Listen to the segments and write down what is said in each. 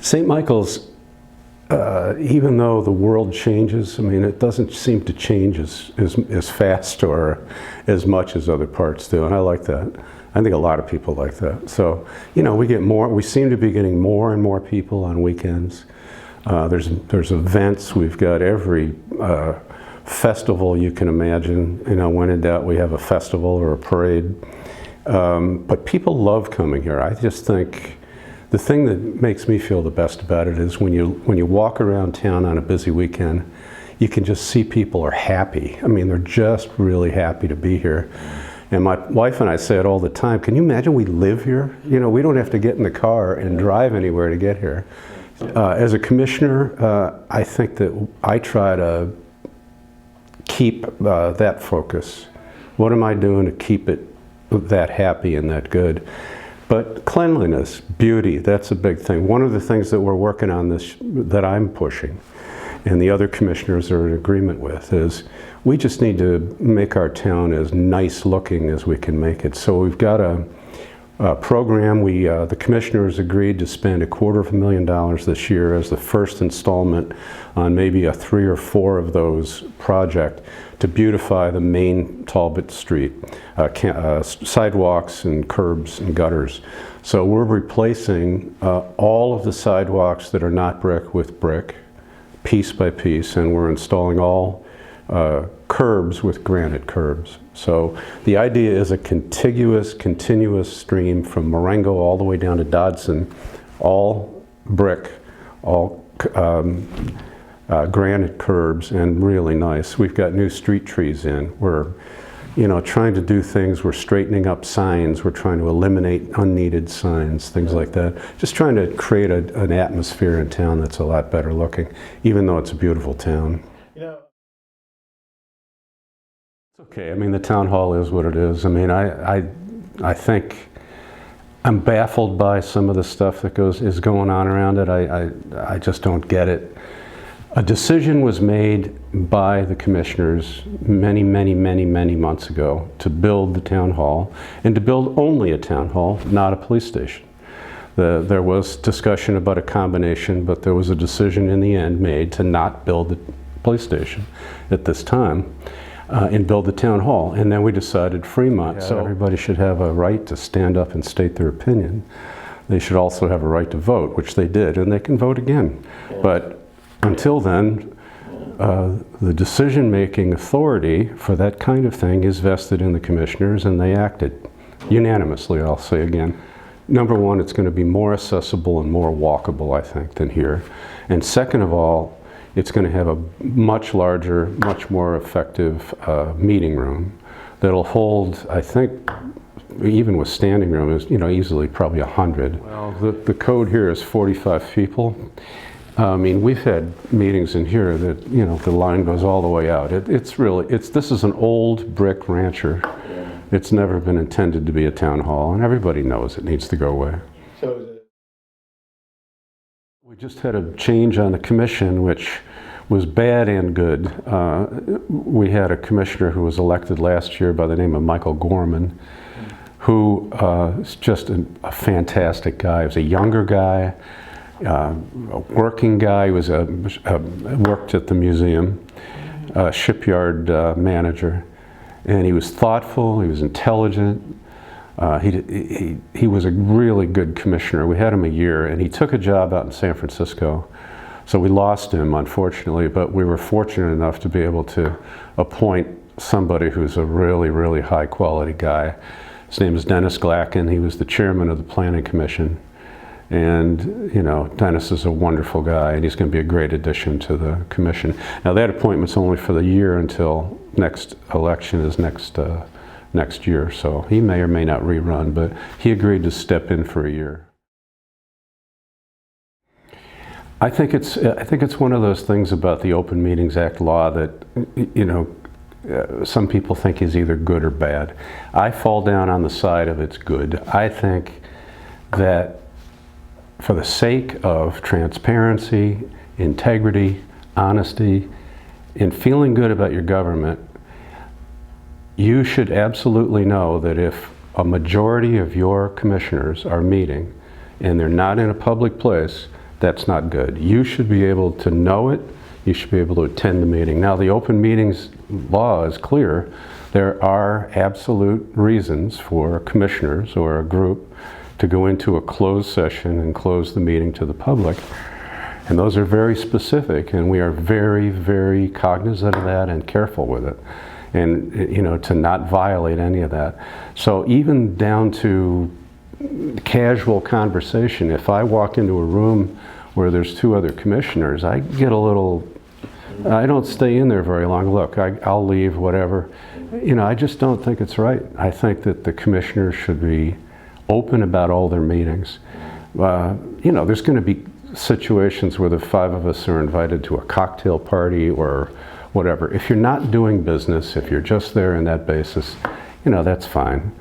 St. Michael's, even though the world changes, I mean, it doesn't seem to change as fast or as much as other parts do, and I like that. I think a lot of people like that. So, you know, we seem to be getting more and more people on weekends. There's events. We've got every festival you can imagine. You know, when in doubt, we have a festival or a parade. But people love coming here. I just think the thing that makes me feel the best about it is when you walk around town on a busy weekend, you can just see people are happy. I mean, they're just really happy to be here. And my wife and I say it all the time, can you imagine we live here? You know, we don't have to get in the car and drive anywhere to get here. As a commissioner, I think that I try to keep that focus. What am I doing to keep it that happy and that good? But cleanliness, beauty, that's a big thing. One of the things that we're working on that I'm pushing, and the other commissioners are in agreement with, is we just need to make our town as nice looking as we can make it. So we've got a program. The commissioners agreed to spend $250,000 this year as the first installment on maybe a 3 or 4 of those projects to beautify the main Talbot Street, sidewalks and curbs and gutters. So we're replacing all of the sidewalks that are not brick with brick, piece by piece, and we're installing all curbs with granite curbs. So the idea is a continuous stream from Marengo all the way down to Dodson, all brick, all granite curbs, and really nice. We've got new street trees in. We're, you know, trying to do things. We're straightening up signs. We're trying to eliminate unneeded signs, things like that. Just trying to create an atmosphere in town that's a lot better looking, even though it's a beautiful town. You know, Okay, I mean, the town hall is what it is. I mean, I think I'm baffled by some of the stuff that is going on around it. I just don't get it. A decision was made by the commissioners many months ago to build the town hall, and to build only a town hall, not a police station. There was discussion about a combination, but there was a decision in the end made to not build the police station at this time. And build the town hall. And then we decided Fremont, so everybody should have a right to stand up and state their opinion. They should also have a right to vote, which they did, and they can vote again. But until then, the decision-making authority for that kind of thing is vested in the commissioners, and they acted unanimously, I'll say again. Number one, it's going to be more accessible and more walkable, I think, than here. And second of all, it's going to have a much larger, much more effective meeting room that'll hold, I think, even with standing room, is, you know, easily probably 100. Well, the code here is 45 people. I mean, we've had meetings in here that, you know, the line goes all the way out. This is an old brick rancher. It's never been intended to be a town hall, and everybody knows it needs to go away. so We just had a change on the commission, which was bad and good. We had a commissioner who was elected last year by the name of Michael Gorman, who is just a fantastic guy. He was a younger guy, a working guy. He was worked at the museum, shipyard manager, and he was thoughtful. He was intelligent. He was a really good commissioner. We had him a year, and he took a job out in San Francisco. So we lost him, unfortunately, but we were fortunate enough to be able to appoint somebody who's a really high quality guy. His name is Dennis Glacken. He was the chairman of the Planning Commission. And, you know, Dennis is a wonderful guy, and he's going to be a great addition to the commission. Now, that appointment's only for the year until next election is next year, so he may or may not rerun, but he agreed to step in for a year. I think it's one of those things about the Open Meetings Act law that, you know, some people think is either good or bad. I fall down on the side of it's good. I think that for the sake of transparency, integrity, honesty, and feeling good about your government, you should absolutely know that if a majority of your commissioners are meeting and they're not in a public place, that's not good. You should be able to know it. You should be able to attend the meeting. Now, the open meetings law is clear. There are absolute reasons for commissioners or a group to go into a closed session and close the meeting to the public. And those are very specific, and we are very, very cognizant of that and careful with it. And, you know, to not violate any of that. So even down to casual conversation, if I walk into a room where there's 2 other commissioners, I get a little, I don't stay in there very long. Look, I'll leave, whatever. You know, I just don't think it's right. I think that the commissioners should be open about all their meetings. You know, there's going to be situations where the 5 of us are invited to a cocktail party or whatever. If you're not doing business, if you're just there on that basis, you know, that's fine.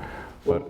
But